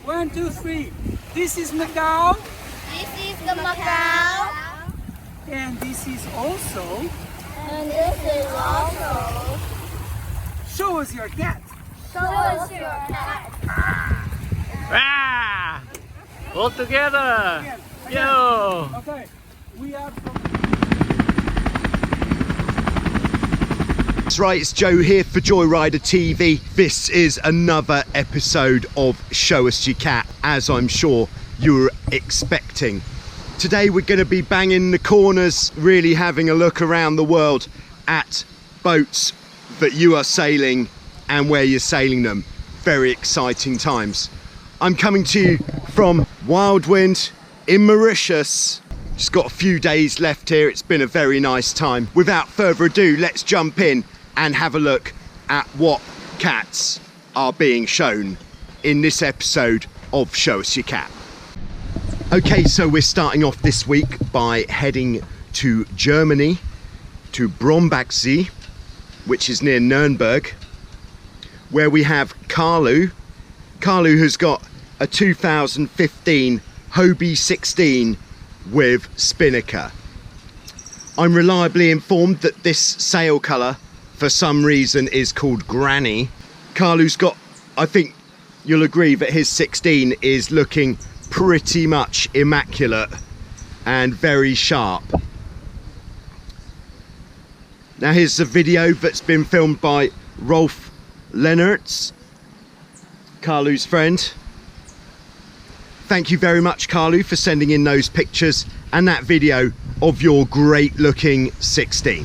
1, 2, 3. This is Macau. This is the Macau. And this is also. And this is also. Show us your cat. Show us your cat. Ah! All together. Again. Yo! Okay. We are from. That's right, it's Joe here for Joyrider TV. This is another episode of Show Us Your Cat, as I'm sure you were expecting. Today we're going to be banging the corners, really having a look around the world at boats that you are sailing and where you're sailing them. Very exciting times. I'm coming to you from Wildwind in Mauritius. Just got a few days left here. It's been a very nice time. Without further ado, let's jump in and have a look at what cats are being shown in this episode of Show Us Your Cat. Okay, so we're starting off this week by heading to Germany, to Brombachsee, which is near Nuremberg, where we have Carlu. Carlu has got a 2015 Hobie 16 with spinnaker. I'm reliably informed that this sail colour for some reason is called Granny. Carlu's got, I think you'll agree that his 16 is looking pretty much immaculate and very sharp. Now here's a video that's been filmed by Rolf Lennartz, Carlu's friend. Thank you very much, Carlu, for sending in those pictures and that video of your great looking 16.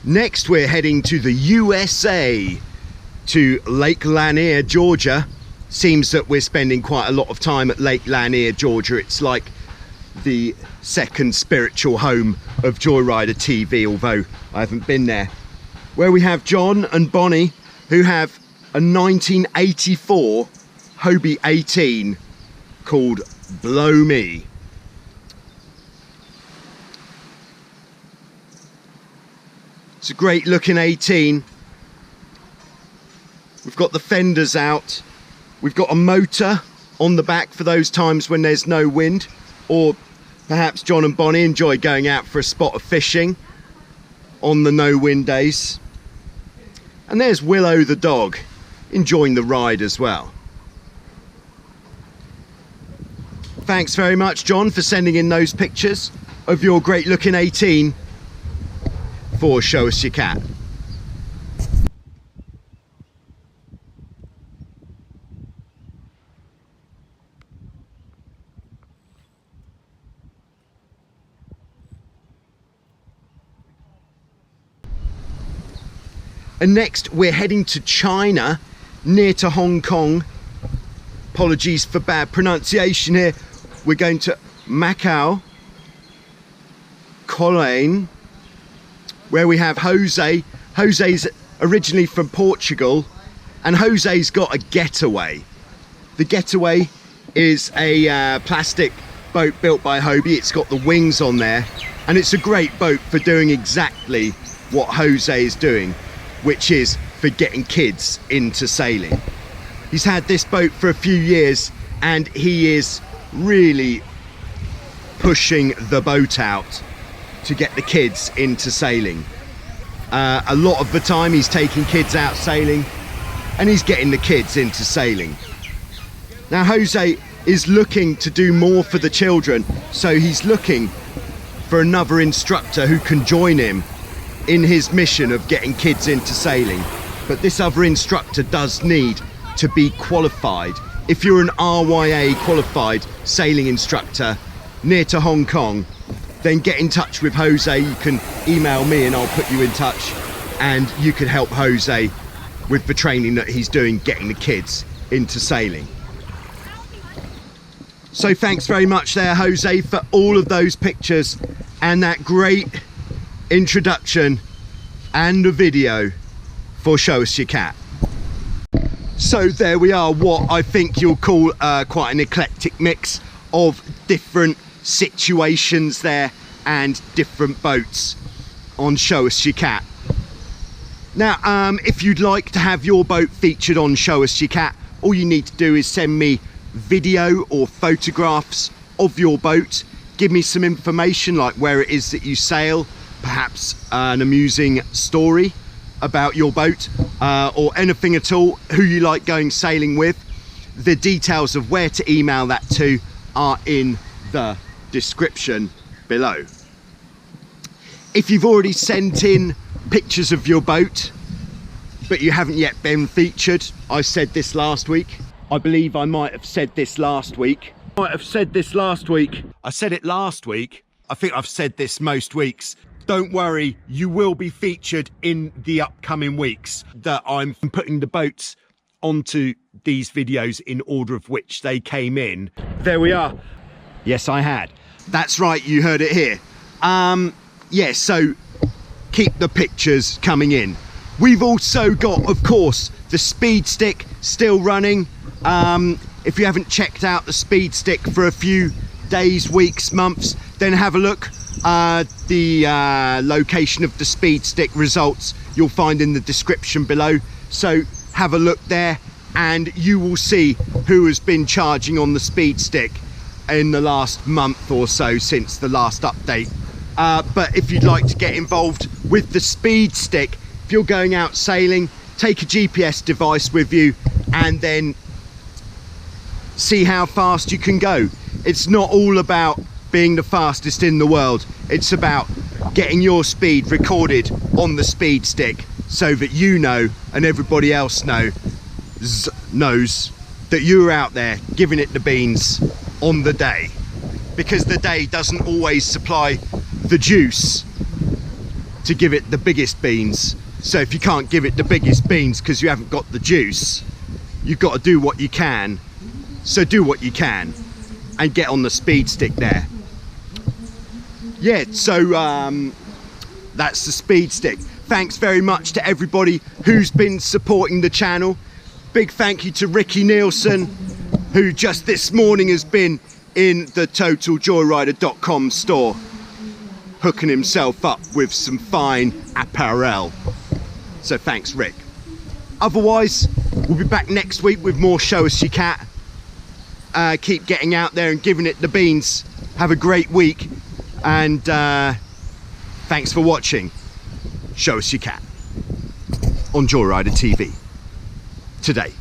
Next we're heading to the USA, to Lake Lanier, Georgia. Seems that we're spending quite a lot of time at Lake Lanier, Georgia. It's like the second spiritual home of Joyrider TV, although I haven't been there. Where we have John and Bonnie, who have a 1984 Hobie 18 called Blow Me. It's a great looking 18. We've got the fenders out. We've got a motor on the back for those times when there's no wind, or perhaps John and Bonnie enjoy going out for a spot of fishing on the no wind days. And there's Willow the dog, enjoying the ride as well. Thanks very much, John, for sending in those pictures of your great looking 18 for Show Us Your Cat. And next we're heading to China, near to Hong Kong. Apologies for bad pronunciation here. We're going to Macau, Cologne, where we have Jose. Jose's originally from Portugal, and Jose's got a Getaway. The Getaway is a plastic boat built by Hobie. It's got the wings on there, and it's a great boat for doing exactly what Jose is doing, which is for getting kids into sailing. He's had this boat for a few years, and he is really pushing the boat out to get the kids into sailing. A lot of the time he's taking kids out sailing, and he's getting the kids into sailing. Now Jose is looking to do more for the children, so he's looking for another instructor who can join him in his mission of getting kids into sailing. But this other instructor does need to be qualified. If you're an RYA qualified sailing instructor near to Hong Kong, then get in touch with Jose. You can email me and I'll put you in touch and you could help Jose with the training that he's doing, getting the kids into sailing. So thanks very much there, Jose, for all of those pictures and that great introduction and the video for Show Us Your Cat. So there we are, what I think you'll call quite an eclectic mix of different situations there and different boats on Show Us Your Cat. Now, if you'd like to have your boat featured on Show Us Your Cat, all you need to do is send me video or photographs of your boat. Give me some information like where it is that you sail, perhaps an amusing story about your boat, or anything at all, who you like going sailing with. The details of where to email that to are in the description below. If you've already sent in pictures of your boat but you haven't yet been featured, I said this last week. I believe I might have said this last week. I said it last week. I think I've said this most weeks. Don't worry, you will be featured in the upcoming weeks that I'm putting the boats onto these videos in order of which they came in. There we are. Yes, I had. That's right, you heard it here. Yeah, so keep the pictures coming in. We've also got, of course, the speed stick still running. If you haven't checked out the speed stick for a few days, weeks, months, then have a look. The location of the speed stick results you'll find in the description below, so have a look there and you will see who has been charging on the speed stick in the last month or so since the last update. But if you'd like to get involved with the speed stick, if you're going out sailing, take a GPS device with you and then see how fast you can go. It's not all about being the fastest in the world, it's about getting your speed recorded on the speed stick so that you know and everybody else knows that you're out there giving it the beans on the day, because the day doesn't always supply the juice to give it the biggest beans. So if you can't give it the biggest beans because you haven't got the juice, you've got to do what you can. So do what you can and get on the speed stick there. Yeah, so that's the speed stick. Thanks very much to everybody who's been supporting the channel. Big thank you to Ricky Nielsen, who just this morning has been in the totaljoyrider.com store, hooking himself up with some fine apparel. So thanks, Rick. Otherwise, we'll be back next week with more Show Us Your Cat. Keep getting out there and giving it the beans. Have a great week, and thanks for watching Show Us Your Cat on Joyrider TV today.